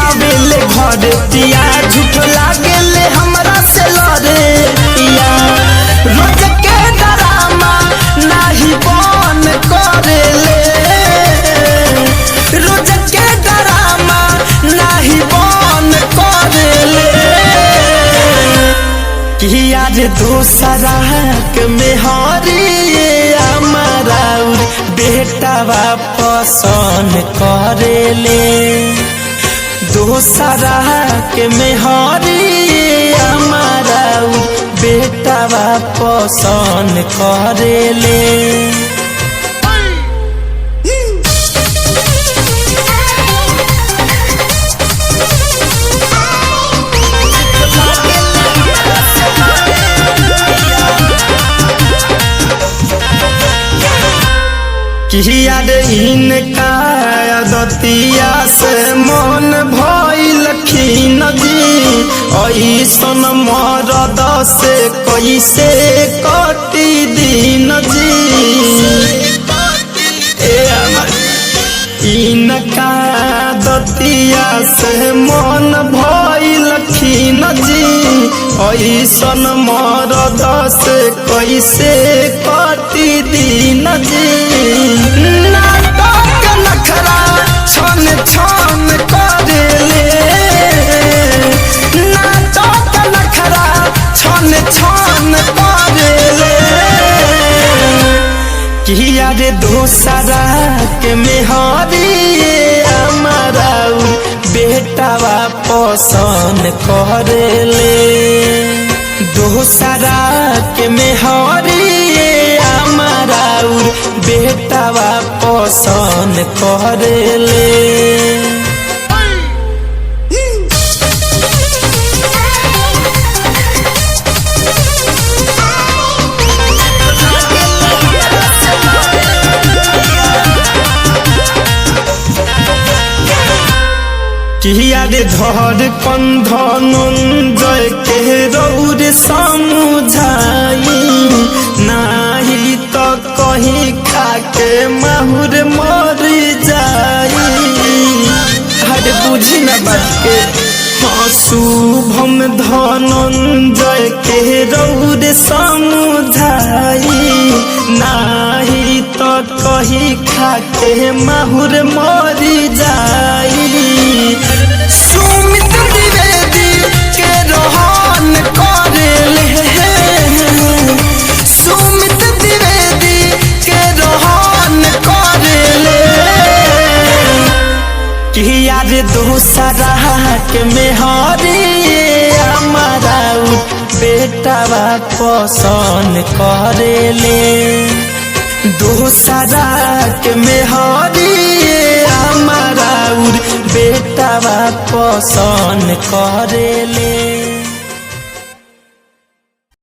आवेले घर पिया झूठ लागेले हमरा से लड़े पिया रोज के डरामा नाही बन करेले रोज के डरामा नाही बन करेले किया रे दूसरा के मेहरी हमारा बेटावा पसंद करेले दूसरा के मेहरी हमारा बेटावा पसंद करेले। किया रे इनका दतिया से मन भइल खीन जी ऐसन मरद से कैसे कटी दिन जी इनका दतिया से मन भइल खीन जी ऐसन मरद से कैसे कटी दिन जी नाटक नखरा छन छन करेले नाटक नखरा छन छन करेले किया रे दूसरा के मेहरी हमारा बेटावा पसंद करेले दूसरा के मेहरी हमारा बेटावा पसंद करेले। किया रे धर धनंजय के रौर समझाई नाही तो कहीं खाके माहुर मर जाई हर बुझी न बात के हाँ शुभम धनंजय के रौर समझाई नाही तो कहीं खाके माहुर मर जाई सुमित द्विवेदी के रोहन करेले सुमित द्विवेदी के रोहन करेले किया रे दूसरा के मेहरी हमारा बेटावा पसंद करेले दूसरा के मेहरी हमारा बेटावा पसंद करेले।